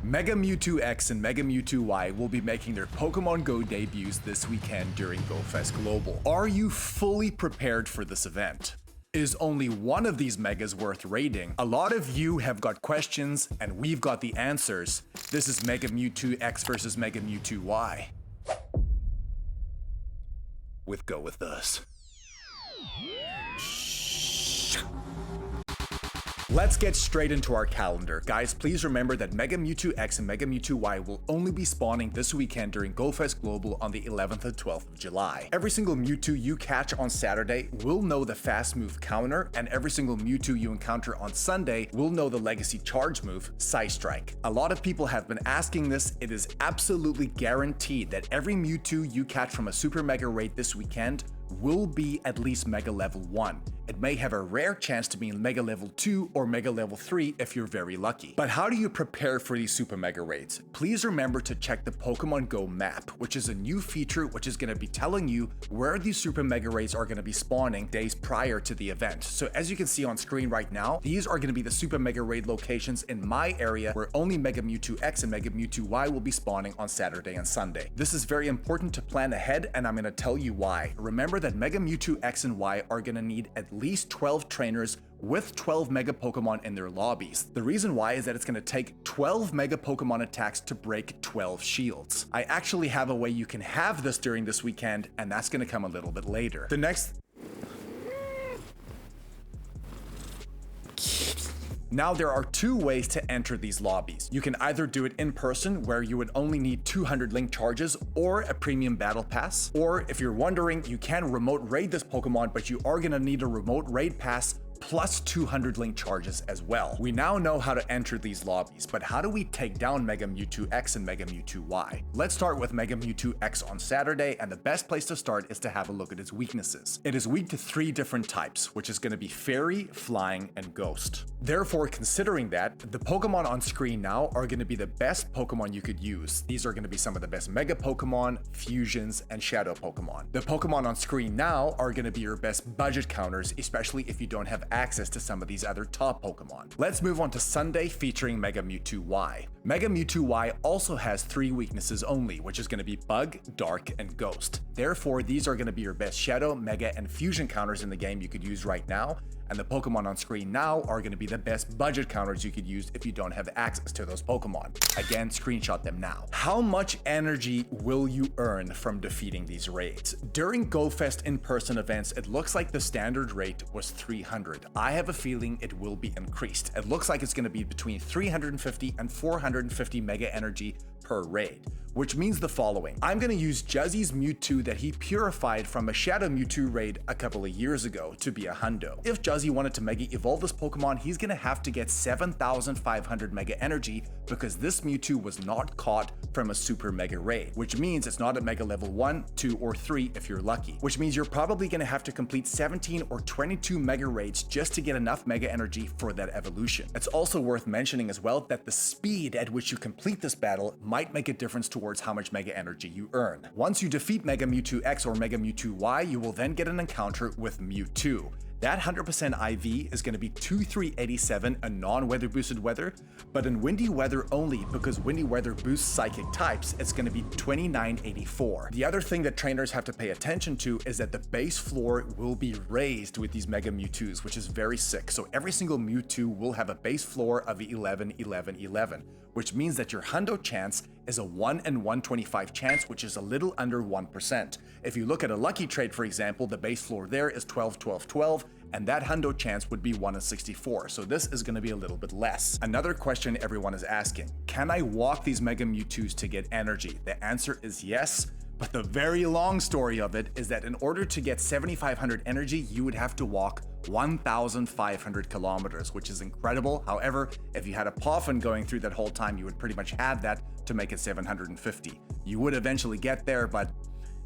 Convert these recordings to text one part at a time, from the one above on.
Mega Mewtwo X and Mega Mewtwo Y will be making their Pokémon GO debuts this weekend during GoFest Global. Are you fully prepared for this event? Is only one of these megas worth raiding? A lot of you have got questions, and we've got the answers. This is Mega Mewtwo X versus Mega Mewtwo Y. Go with us. Let's get straight into our calendar. Guys, please remember that Mega Mewtwo X and Mega Mewtwo Y will only be spawning this weekend during GoFest Global on the 11th and 12th of July. Every single Mewtwo you catch on Saturday will know the fast move counter, and every single Mewtwo you encounter on Sunday will know the legacy charge move, Psy Strike. A lot of people have been asking this. It is absolutely guaranteed that every Mewtwo you catch from a Super Mega raid this weekend will be at least Mega Level 1. It may have a rare chance to be in Mega Level 2 or Mega Level 3 if you're very lucky. But how do you prepare for these Super Mega raids? Please remember to check the Pokémon GO map, which is a new feature which is going to be telling you where these Super Mega raids are going to be spawning days prior to the event. So as you can see on screen right now, these are going to be the Super Mega raid locations in my area where only Mega Mewtwo X and Mega Mewtwo Y will be spawning on Saturday and Sunday. This is very important to plan ahead, and I'm going to tell you why. Remember that Mega Mewtwo X and Y are going to need at least 12 trainers with 12 Mega Pokemon in their lobbies. The reason why is that it's going to take 12 Mega Pokemon attacks to break 12 shields. I actually have a way you can have this during this weekend, and that's going to come a little bit later. Now, there are two ways to enter these lobbies. You can either do it in person, where you would only need 200 link charges or a premium battle pass, or if you're wondering, you can remote raid this Pokemon, but you are gonna need a remote raid pass plus 200 link charges as well. We now know how to enter these lobbies, but how do we take down Mega Mewtwo X and Mega Mewtwo Y? Let's start with Mega Mewtwo X on Saturday, and the best place to start is to have a look at its weaknesses. It is weak to 3 different types, which is going to be Fairy, Flying, and Ghost. Therefore, considering that, the Pokemon on screen now are going to be the best Pokemon you could use. These are going to be some of the best Mega Pokemon, Fusions, and Shadow Pokemon. The Pokemon on screen now are going to be your best budget counters, especially if you don't have access to some of these other top Pokemon. Let's move on to Sunday, featuring Mega Mewtwo Y. Mega Mewtwo Y also has 3 weaknesses only, which is going to be Bug, Dark, and Ghost. Therefore, these are going to be your best Shadow, Mega, and Fusion counters in the game you could use right now, and the Pokemon on screen now are going to be the best budget counters you could use if you don't have access to those Pokemon. Again, screenshot them now. How much energy will you earn from defeating these raids? During GoFest in-person events, it looks like the standard rate was 300. I have a feeling it will be increased. It looks like it's going to be between 350 and 450 Mega Energy per raid, which means the following. I'm going to use Juzzy's Mewtwo that he purified from a Shadow Mewtwo raid a couple of years ago to be a hundo. If Juzzy wanted to Mega Evolve this Pokemon, he's going to have to get 7,500 Mega Energy because this Mewtwo was not caught from a Super Mega raid, which means it's not at Mega Level 1, 2, or 3 if you're lucky, which means you're probably going to have to complete 17 or 22 Mega raids just to get enough Mega Energy for that evolution. It's also worth mentioning as well that the speed at which you complete this battle might make a difference towards how much Mega Energy you earn. Once you defeat Mega Mewtwo X or Mega Mewtwo Y, you will then get an encounter with Mewtwo. That 100% IV is going to be 2387 in non-weather boosted weather, but in windy weather only, because windy weather boosts psychic types, it's going to be 2984. The other thing that trainers have to pay attention to is that the base floor will be raised with these Mega Mewtwo's, which is very sick. So every single Mewtwo will have a base floor of 11, 11, 11, which means that your hundo chance is a 1 in 125 chance, which is a little under 1%. If you look at a lucky trade, for example, the base floor there is 12, 12, 12, and that hundo chance would be 1 in 64, so this is going to be a little bit less. Another question everyone is asking, can I walk these Mega Mewtwo's to get energy? The answer is yes, but the very long story of it is that in order to get 7,500 energy, you would have to walk 1,500 kilometers, which is incredible. However, if you had a Poffin going through that whole time, you would pretty much have that to make it 750. You would eventually get there, but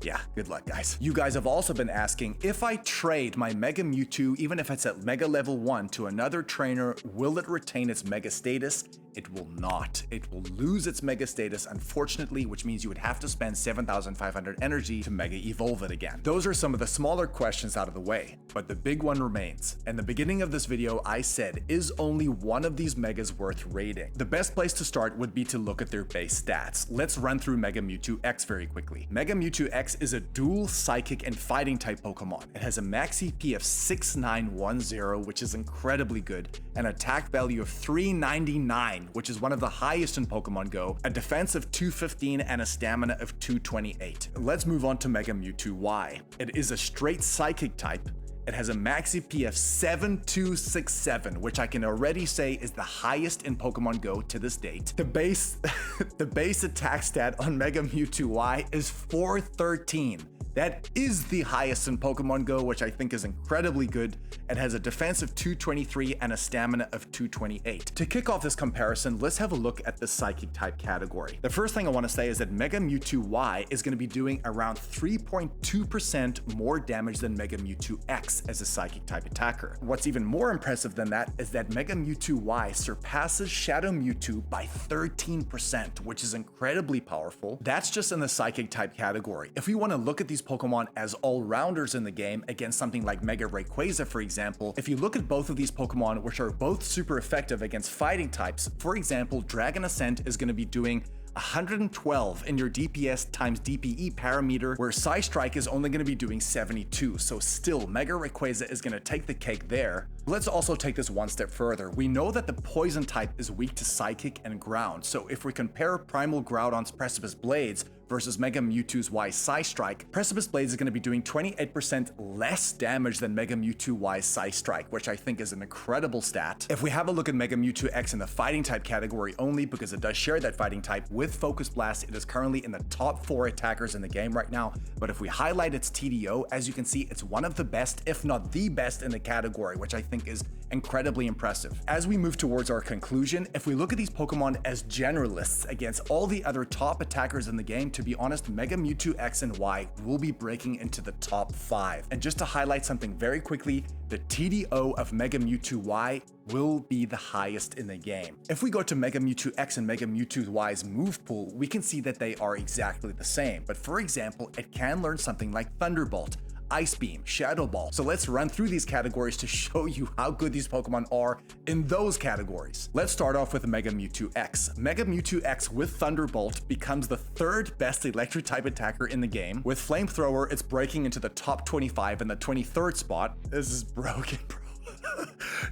yeah, good luck, guys. You guys have also been asking, if I trade my Mega Mewtwo, even if it's at Mega Level 1 to another trainer, will it retain its Mega status? It will not. It will lose its Mega status, unfortunately, which means you would have to spend 7,500 energy to Mega Evolve it again. Those are some of the smaller questions out of the way, but the big one remains. In the beginning of this video, I said, is only one of these Megas worth raiding? The best place to start would be to look at their base stats. Let's run through Mega Mewtwo X very quickly. Mega Mewtwo X is a dual Psychic and Fighting type Pokemon. It has a max CP of 6910, which is incredibly good, an attack value of 399, which is one of the highest in Pokemon GO, a defense of 215, and a stamina of 228. Let's move on to Mega Mewtwo Y. It is a straight Psychic type. It has a max CP of 7267, which I can already say is the highest in Pokemon GO to this date. The base attack stat on Mega Mewtwo Y is 413. That is the highest in Pokemon GO, which I think is incredibly good. It has a defense of 223 and a stamina of 228. To kick off this comparison, let's have a look at the Psychic type category. The first thing I want to say is that Mega Mewtwo Y is going to be doing around 3.2% more damage than Mega Mewtwo X as a Psychic type attacker. What's even more impressive than that is that Mega Mewtwo Y surpasses Shadow Mewtwo by 13%, which is incredibly powerful. That's just in the Psychic type category. If we want to look at these Pokemon as all-rounders in the game against something like Mega Rayquaza, for example, if you look at both of these Pokemon, which are both super effective against fighting types, for example, Dragon Ascent is going to be doing 112 in your DPS times DPE parameter, where Psystrike is only going to be doing 72, so still Mega Rayquaza is going to take the cake there. Let's also take this one step further. We know that the Poison type is weak to Psychic and Ground, so if we compare Primal Groudon's Precipice Blades versus Mega Mewtwo's Y Psystrike, Precipice Blades is going to be doing 28% less damage than Mega Mewtwo Y Psystrike, which I think is an incredible stat. If we have a look at Mega Mewtwo X in the Fighting type category only, because it does share that Fighting type with Focus Blast, it is currently in the top 4 attackers in the game right now, but if we highlight its TDO, as you can see, it's one of the best, if not the best in the category, which I think is incredibly impressive. As we move towards our conclusion, if we look at these Pokemon as generalists against all the other top attackers in the game, to be honest, Mega Mewtwo X and Y will be breaking into the top 5. And just to highlight something very quickly, the TDO of Mega Mewtwo Y will be the highest in the game. If we go to Mega Mewtwo X and Mega Mewtwo Y's move pool, we can see that they are exactly the same. But for example, it can learn something like Thunderbolt, Ice Beam, Shadow Ball. So let's run through these categories to show you how good these Pokemon are in those categories. Let's start off with Mega Mewtwo X. Mega Mewtwo X with Thunderbolt becomes the 3rd best electric type attacker in the game. With Flamethrower, it's breaking into the top 25 and the 23rd spot. This is broken, bro.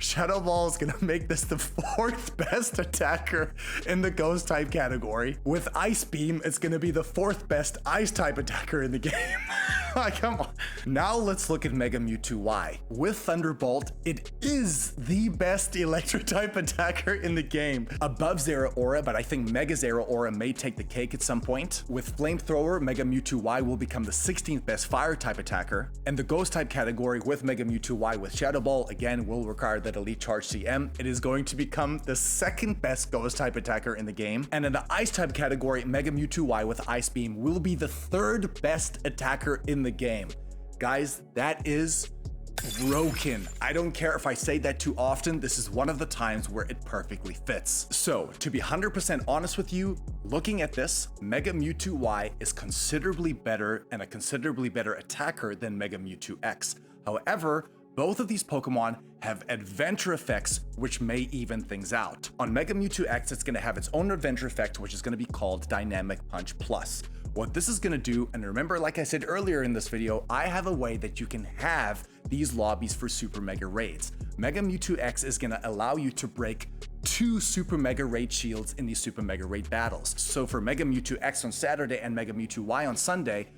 Shadow Ball is gonna make this the 4th best attacker in the Ghost type category. With Ice Beam, it's gonna be the 4th best Ice type attacker in the game. Come on. Now let's look at Mega Mewtwo Y. With Thunderbolt, it is the best electric type attacker in the game. Above Zeraora, but I think Mega Zeraora may take the cake at some point. With Flamethrower, Mega Mewtwo Y will become the 16th best fire type attacker. And the Ghost type category with Mega Mewtwo Y with Shadow Ball, again, will require that Elite Charge CM. It is going to become the 2nd best Ghost type attacker in the game. And in the Ice type category, Mega Mewtwo Y with Ice Beam will be the 3rd best attacker in the game. Guys, that is broken. I don't care if I say that too often, this is one of the times where it perfectly fits. So, to be 100% honest with you, looking at this, Mega Mewtwo Y is considerably better and a considerably better attacker than Mega Mewtwo X. However, both of these Pokemon have adventure effects which may even things out. On Mega Mewtwo X, it's going to have its own adventure effect, which is going to be called Dynamic Punch Plus. What this is going to do, and remember, like I said earlier in this video, I have a way that you can have these lobbies for Super Mega Raids. Mega Mewtwo X is going to allow you to break 2 Super Mega Raid shields in these Super Mega Raid battles. So for Mega Mewtwo X on Saturday and Mega Mewtwo Y on Sunday,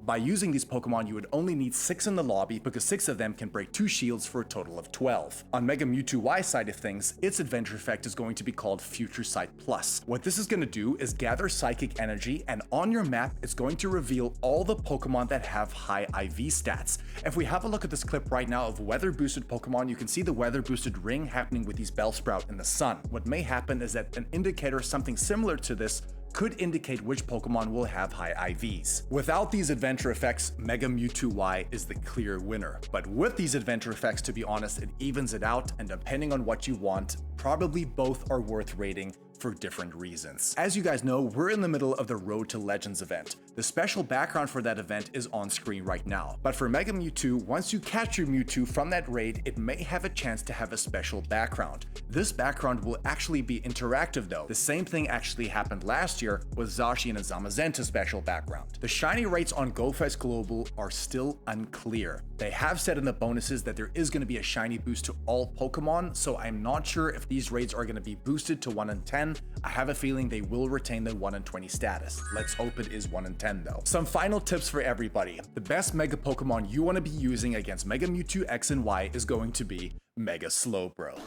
by using these Pokemon, you would only need 6 in the lobby because 6 of them can break 2 shields for a total of 12. On Mega Mewtwo Y side of things, its adventure effect is going to be called Future Sight Plus. What this is going to do is gather psychic energy, and on your map, it's going to reveal all the Pokemon that have high IV stats. If we have a look at this clip right now of weather boosted Pokemon, you can see the weather boosted ring happening with these Bellsprout in the sun. What may happen is that an indicator something similar to this could indicate which Pokemon will have high IVs. Without these adventure effects, Mega Mewtwo Y is the clear winner. But with these adventure effects, to be honest, it evens it out, and depending on what you want, probably both are worth rating for different reasons. As you guys know, we're in the middle of the Road to Legends event. The special background for that event is on screen right now. But for Mega Mewtwo, once you catch your Mewtwo from that raid, it may have a chance to have a special background. This background will actually be interactive though. The same thing actually happened last year with Zacian and Zamazenta's special background. The shiny rates on GoFest Global are still unclear. They have said in the bonuses that there is going to be a shiny boost to all Pokemon, so I'm not sure if these raids are going to be boosted to 1 in 10. I have a feeling they will retain the 1 in 20 status. Let's hope it is 1 in 10 though. Some final tips for everybody. The best Mega Pokemon you want to be using against Mega Mewtwo X and Y is going to be Mega Slowbro.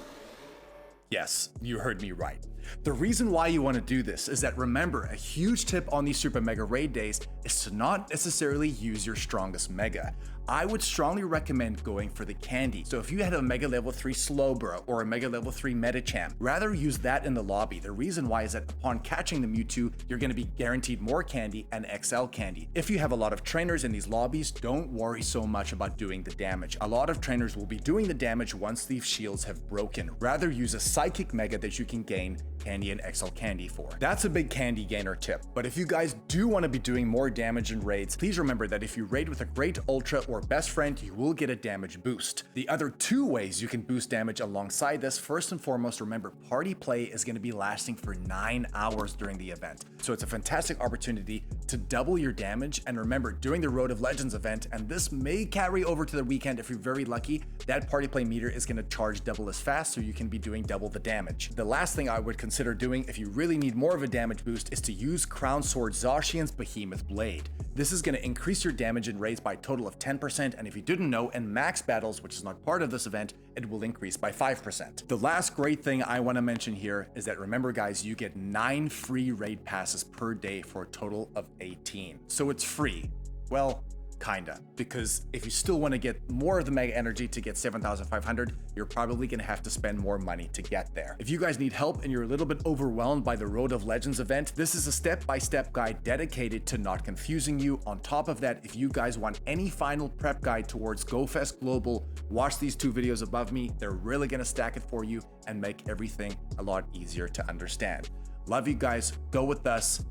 Yes, you heard me right. The reason why you want to do this is that, remember, a huge tip on these Super Mega Raid days is to not necessarily use your strongest Mega. I would strongly recommend going for the candy. So if you had a Mega Level 3 Slowbro or a Mega Level 3 Medicham, rather use that in the lobby. The reason why is that upon catching the Mewtwo, you're going to be guaranteed more candy and XL candy. If you have a lot of trainers in these lobbies, don't worry so much about doing the damage. A lot of trainers will be doing the damage once these shields have broken. Rather use a Psychic Mega that you can gain candy and XL candy for. That's a big candy gainer tip. But if you guys do want to be doing more damage in raids, please remember that if you raid with a Great Ultra or Best Friend, you will get a damage boost. The other 2 ways you can boost damage alongside this, first and foremost, remember party play is going to be lasting for 9 hours during the event. So it's a fantastic opportunity to double your damage. And remember, during the Road of Legends event, and this may carry over to the weekend if you're very lucky, that party play meter is going to charge double as fast, so you can be doing double the damage. The last thing I would consider doing if you really need more of a damage boost is to use Crown Sword Zacian's Behemoth Blade. This is going to increase your damage in raids by a total of 10%, and if you didn't know, in max battles, which is not part of this event, it will increase by 5%. The last great thing I want to mention here is that, remember guys, you get 9 free raid passes per day for a total of 18. So it's free. Well, kinda, because if you still want to get more of the Mega Energy to get 7,500, you're probably going to have to spend more money to get there. If you guys need help and you're a little bit overwhelmed by the Road of Legends event, this is a step-by-step guide dedicated to not confusing you. On top of that, if you guys want any final prep guide towards GoFest Global, watch these 2 videos above me. They're really going to stack it for you and make everything a lot easier to understand. Love you guys, go with us,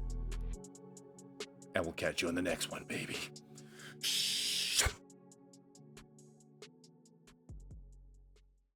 and we'll catch you in the next one, baby.